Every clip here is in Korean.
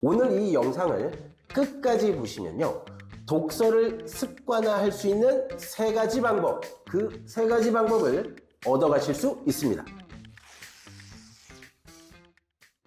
오늘 이 영상을 끝까지 보시면요, 독서를 습관화할 수 있는 3가지 방법, 그 3가지 방법을 얻어가실 수 있습니다.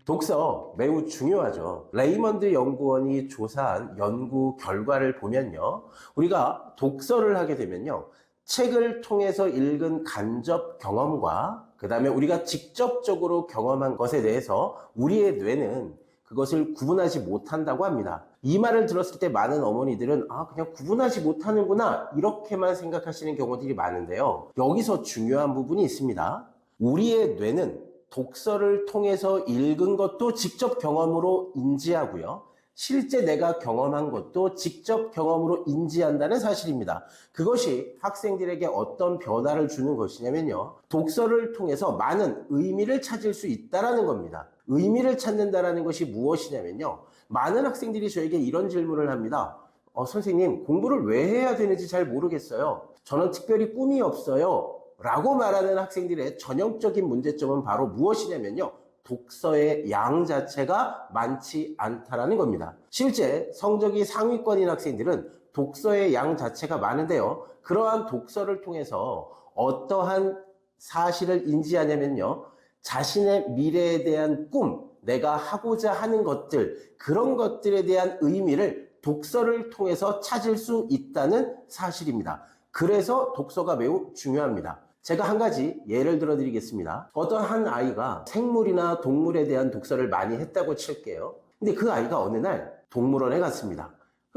독서 매우 중요하죠. 레이먼드 연구원이 조사한 연구 결과를 보면요, 우리가 독서를 하게 되면요, 책을 통해서 읽은 간접 경험과 그 다음에 우리가 직접적으로 경험한 것에 대해서 우리의 뇌는 그것을 구분하지 못한다고 합니다. 이 말을 들었을 때 많은 어머니들은 그냥 구분하지 못하는구나 이렇게만 생각하시는 경우들이 많은데요, 여기서 중요한 부분이 있습니다. 우리의 뇌는 독서를 통해서 읽은 것도 직접 경험으로 인지하고요, 실제 내가 경험한 것도 직접 경험으로 인지한다는 사실입니다. 그것이 학생들에게 어떤 변화를 주는 것이냐면요, 독서를 통해서 많은 의미를 찾을 수 있다는 겁니다. 의미를 찾는다는 것이 무엇이냐면요, 많은 학생들이 저에게 이런 질문을 합니다. 선생님, 공부를 왜 해야 되는지 잘 모르겠어요. 저는 특별히 꿈이 없어요. 라고 말하는 학생들의 전형적인 문제점은 바로 무엇이냐면요, 독서의 양 자체가 많지 않다라는 겁니다. 실제 성적이 상위권인 학생들은 독서의 양 자체가 많은데요, 그러한 독서를 통해서 어떠한 사실을 인지하냐면요, 자신의 미래에 대한 꿈, 내가 하고자 하는 것들, 그런 것들에 대한 의미를 독서를 통해서 찾을 수 있다는 사실입니다. 그래서 독서가 매우 중요합니다. 제가 한 가지 예를 들어 드리겠습니다. 어떤 한 아이가 생물이나 동물에 대한 독서를 많이 했다고 칠게요. 근데 그 아이가 어느 날 동물원에 갔습니다.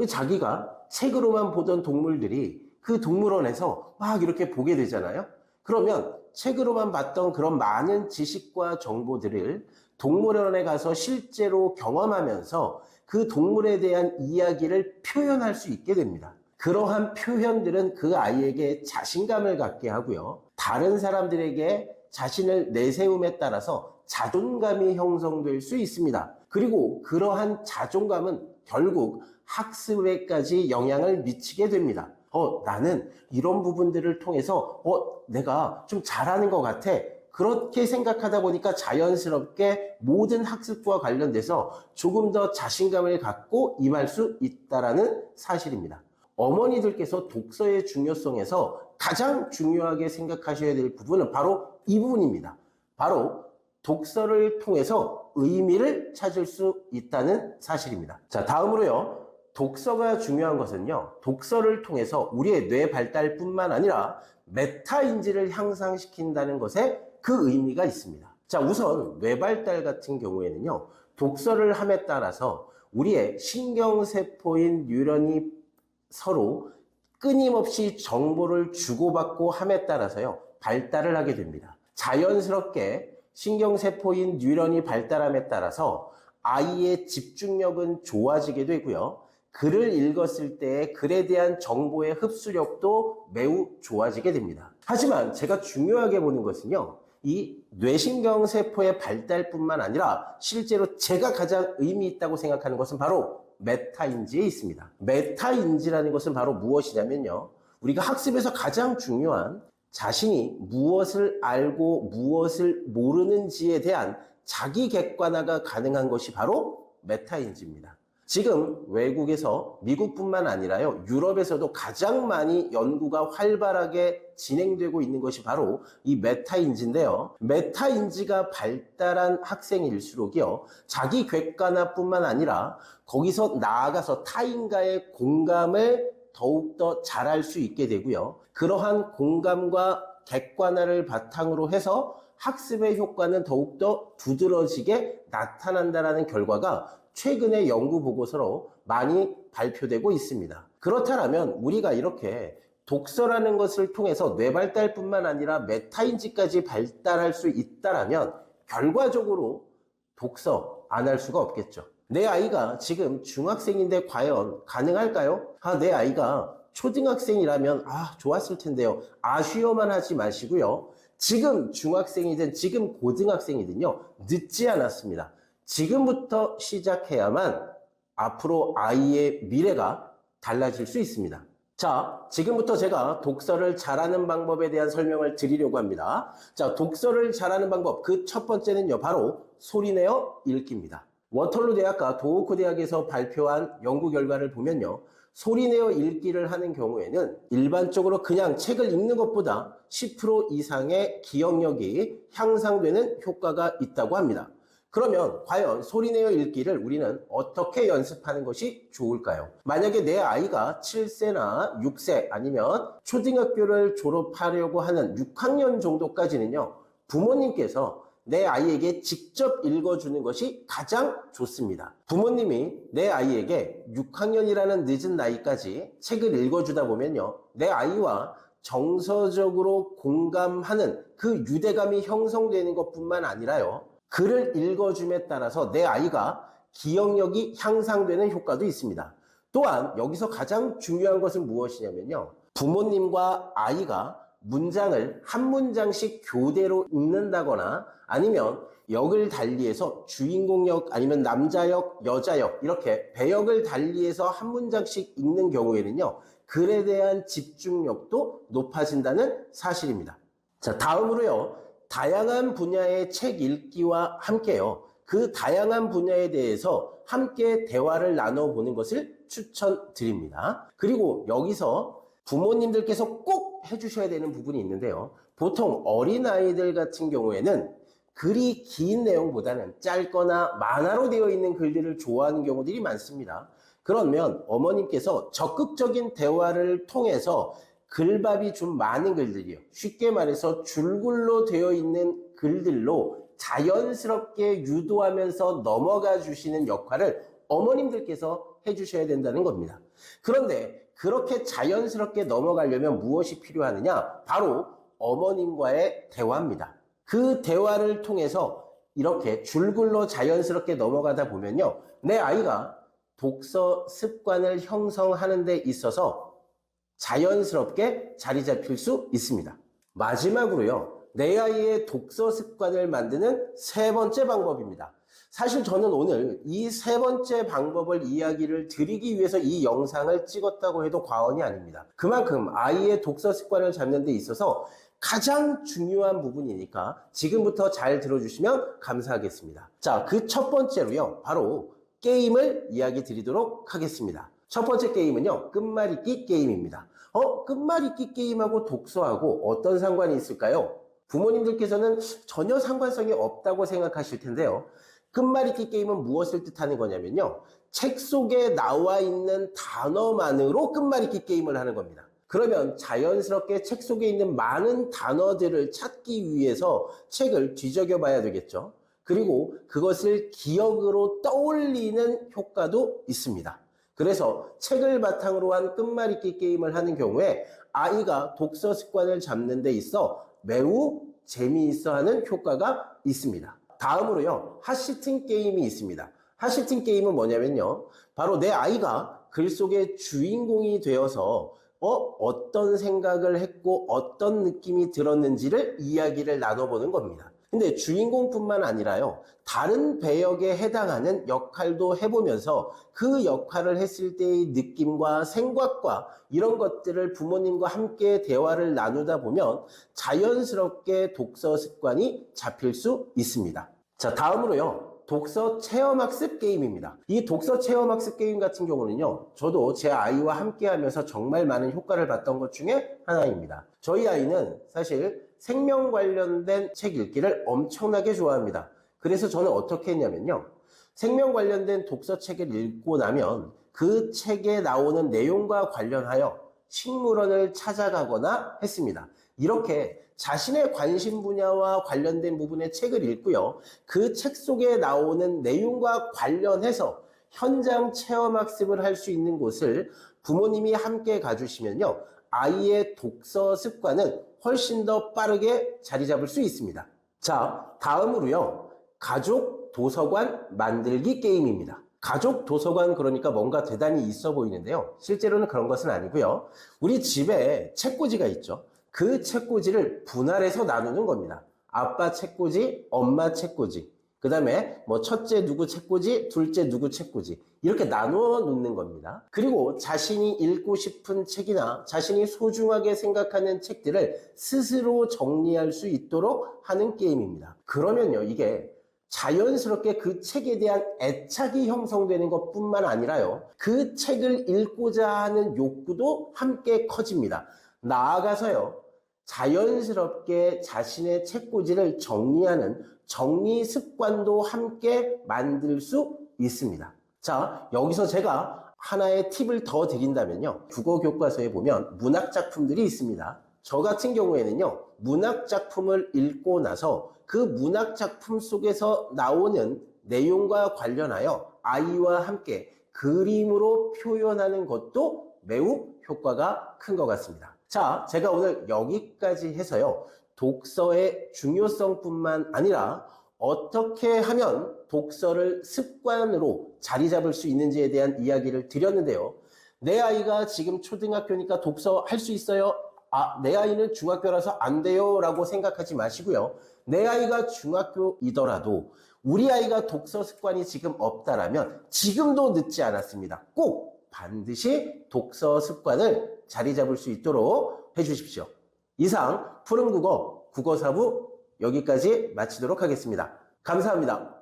자기가 책으로만 보던 동물들이 그 동물원에서 막 이렇게 보게 되잖아요. 그러면 책으로만 봤던 그런 많은 지식과 정보들을 동물원에 가서 실제로 경험하면서 그 동물에 대한 이야기를 표현할 수 있게 됩니다. 그러한 표현들은 그 아이에게 자신감을 갖게 하고요, 다른 사람들에게 자신을 내세움에 따라서 자존감이 형성될 수 있습니다. 그리고 그러한 자존감은 결국 학습에까지 영향을 미치게 됩니다. 나는 이런 부분들을 통해서 내가 좀 잘하는 것 같아. 그렇게 생각하다 보니까 자연스럽게 모든 학습과 관련돼서 조금 더 자신감을 갖고 임할 수 있다는 사실입니다. 어머니들께서 독서의 중요성에서 가장 중요하게 생각하셔야 될 부분은 바로 이 부분입니다. 바로 독서를 통해서 의미를 찾을 수 있다는 사실입니다. 자, 다음으로요, 독서가 중요한 것은요, 독서를 통해서 우리의 뇌 발달뿐만 아니라 메타인지를 향상시킨다는 것에 그 의미가 있습니다. 자, 우선 뇌 발달 같은 경우에는요, 독서를 함에 따라서 우리의 신경세포인 뉴런이 서로 끊임없이 정보를 주고받고 함에 따라서요, 발달을 하게 됩니다. 자연스럽게 신경세포인 뉴런이 발달함에 따라서 아이의 집중력은 좋아지게 되고요, 글을 읽었을 때 글에 대한 정보의 흡수력도 매우 좋아지게 됩니다. 하지만 제가 중요하게 보는 것은요, 이 뇌신경세포의 발달뿐만 아니라 실제로 제가 가장 의미 있다고 생각하는 것은 바로 메타인지에 있습니다. 메타인지라는 것은 바로 무엇이냐면요, 우리가 학습에서 가장 중요한 자신이 무엇을 알고 무엇을 모르는지에 대한 자기 객관화가 가능한 것이 바로 메타인지입니다. 지금 외국에서 미국뿐만 아니라요, 유럽에서도 가장 많이 연구가 활발하게 진행되고 있는 것이 바로 이 메타인지인데요, 메타인지가 발달한 학생일수록이요, 자기 객관화뿐만 아니라 거기서 나아가서 타인과의 공감을 더욱더 잘할 수 있게 되고요, 그러한 공감과 객관화를 바탕으로 해서 학습의 효과는 더욱더 두드러지게 나타난다는 결과가 최근의 연구 보고서로 많이 발표되고 있습니다. 그렇다면 우리가 이렇게 독서라는 것을 통해서 뇌 발달뿐만 아니라 메타인지까지 발달할 수 있다면 결과적으로 독서 안 할 수가 없겠죠. 내 아이가 지금 중학생인데 과연 가능할까요? 내 아이가 초등학생이라면 좋았을 텐데요. 아쉬워만 하지 마시고요, 지금 중학생이든 지금 고등학생이든요, 늦지 않았습니다. 지금부터 시작해야만 앞으로 아이의 미래가 달라질 수 있습니다. 자, 지금부터 제가 독서를 잘하는 방법에 대한 설명을 드리려고 합니다. 자, 독서를 잘하는 방법, 그 첫 번째는요, 바로 소리내어 읽기입니다. 워털루 대학과 도호크 대학에서 발표한 연구 결과를 보면요. 소리내어 읽기를 하는 경우에는 일반적으로 그냥 책을 읽는 것보다 10% 이상의 기억력이 향상되는 효과가 있다고 합니다. 그러면 과연 소리내어 읽기를 우리는 어떻게 연습하는 것이 좋을까요? 만약에 내 아이가 7세나 6세 아니면 초등학교를 졸업하려고 하는 6학년 정도까지는요. 부모님께서 내 아이에게 직접 읽어주는 것이 가장 좋습니다. 부모님이 내 아이에게 6학년이라는 늦은 나이까지 책을 읽어주다 보면요. 내 아이와 정서적으로 공감하는 그 유대감이 형성되는 것뿐만 아니라요. 글을 읽어줌에 따라서 내 아이가 기억력이 향상되는 효과도 있습니다. 또한 여기서 가장 중요한 것은 무엇이냐면요. 부모님과 아이가 문장을 한 문장씩 교대로 읽는다거나 아니면 역을 달리해서 주인공 역 아니면 남자 역, 여자 역 이렇게 배역을 달리해서 한 문장씩 읽는 경우에는요. 글에 대한 집중력도 높아진다는 사실입니다. 자, 다음으로요. 다양한 분야의 책 읽기와 함께요. 그 다양한 분야에 대해서 함께 대화를 나눠보는 것을 추천드립니다. 그리고 여기서 부모님들께서 꼭 해주셔야 되는 부분이 있는데요. 보통 어린아이들 같은 경우에는 글이 긴 내용보다는 짧거나 만화로 되어 있는 글들을 좋아하는 경우들이 많습니다. 그러면 어머님께서 적극적인 대화를 통해서 글밥이 좀 많은 글들이요. 쉽게 말해서 줄글로 되어 있는 글들로 자연스럽게 유도하면서 넘어가 주시는 역할을 어머님들께서 해주셔야 된다는 겁니다. 그런데 그렇게 자연스럽게 넘어가려면 무엇이 필요하느냐? 바로 어머님과의 대화입니다. 그 대화를 통해서 이렇게 줄글로 자연스럽게 넘어가다 보면요. 내 아이가 독서 습관을 형성하는 데 있어서 자연스럽게 자리 잡힐 수 있습니다. 마지막으로요. 내 아이의 독서 습관을 만드는 세 번째 방법입니다. 사실 저는 오늘 이 세 번째 방법을 이야기를 드리기 위해서 이 영상을 찍었다고 해도 과언이 아닙니다. 그만큼 아이의 독서 습관을 잡는 데 있어서 가장 중요한 부분이니까 지금부터 잘 들어주시면 감사하겠습니다. 자, 그 첫 번째로요. 바로 게임을 이야기 드리도록 하겠습니다. 첫 번째 게임은요. 끝말잇기 게임입니다. 끝말잇기 게임하고 독서하고 어떤 상관이 있을까요? 부모님들께서는 전혀 상관성이 없다고 생각하실 텐데요. 끝말잇기 게임은 무엇을 뜻하는 거냐면요. 책 속에 나와 있는 단어만으로 끝말잇기 게임을 하는 겁니다. 그러면 자연스럽게 책 속에 있는 많은 단어들을 찾기 위해서 책을 뒤적여 봐야 되겠죠. 그리고 그것을 기억으로 떠올리는 효과도 있습니다. 그래서 책을 바탕으로 한 끝말잇기 게임을 하는 경우에 아이가 독서 습관을 잡는 데 있어 매우 재미있어 하는 효과가 있습니다. 다음으로요, 핫시팅 게임이 있습니다. 핫시팅 게임은 뭐냐면요, 바로 내 아이가 글 속의 주인공이 되어서 어떤 생각을 했고 어떤 느낌이 들었는지를 이야기를 나눠보는 겁니다. 근데 주인공뿐만 아니라요, 다른 배역에 해당하는 역할도 해보면서 그 역할을 했을 때의 느낌과 생각과 이런 것들을 부모님과 함께 대화를 나누다 보면 자연스럽게 독서 습관이 잡힐 수 있습니다. 자, 다음으로요. 독서 체험학습 게임입니다. 이 독서 체험학습 게임 같은 경우는요. 저도 제 아이와 함께 하면서 정말 많은 효과를 봤던 것 중에 하나입니다. 저희 아이는 사실 생명 관련된 책 읽기를 엄청나게 좋아합니다. 그래서 저는 어떻게 했냐면요. 생명 관련된 독서책을 읽고 나면 그 책에 나오는 내용과 관련하여 식물원을 찾아가거나 했습니다. 이렇게 자신의 관심 분야와 관련된 부분의 책을 읽고요. 그 책 속에 나오는 내용과 관련해서 현장 체험학습을 할 수 있는 곳을 부모님이 함께 가주시면요. 아이의 독서 습관은 훨씬 더 빠르게 자리 잡을 수 있습니다. 자, 다음으로요. 가족 도서관 만들기 게임입니다. 가족 도서관 그러니까 뭔가 대단히 있어 보이는데요. 실제로는 그런 것은 아니고요. 우리 집에 책꽂이가 있죠. 그 책꽂이를 분할해서 나누는 겁니다. 아빠 책꽂이, 엄마 책꽂이, 그 다음에 첫째 누구 책꽂이, 둘째 누구 책꽂이 이렇게 나누어 놓는 겁니다. 그리고 자신이 읽고 싶은 책이나 자신이 소중하게 생각하는 책들을 스스로 정리할 수 있도록 하는 게임입니다. 그러면요, 이게 자연스럽게 그 책에 대한 애착이 형성되는 것뿐만 아니라요, 그 책을 읽고자 하는 욕구도 함께 커집니다. 나아가서요, 자연스럽게 자신의 책꽂이를 정리하는 정리 습관도 함께 만들 수 있습니다. 자, 여기서 제가 하나의 팁을 더 드린다면요, 국어 교과서에 보면 문학 작품들이 있습니다. 저 같은 경우에는요, 문학 작품을 읽고 나서 그 문학 작품 속에서 나오는 내용과 관련하여 아이와 함께 그림으로 표현하는 것도 매우 효과가 큰 것 같습니다. 자, 제가 오늘 여기까지 해서요, 독서의 중요성뿐만 아니라 어떻게 하면 독서를 습관으로 자리 잡을 수 있는지에 대한 이야기를 드렸는데요. 내 아이가 지금 초등학교니까 독서 할 수 있어요? 내 아이는 중학교라서 안 돼요 라고 생각하지 마시고요. 내 아이가 중학교이더라도 우리 아이가 독서 습관이 지금 없다라면 지금도 늦지 않았습니다. 꼭 반드시 독서 습관을 자리 잡을 수 있도록 해주십시오. 이상 푸른국어 국어사부 여기까지 마치도록 하겠습니다. 감사합니다.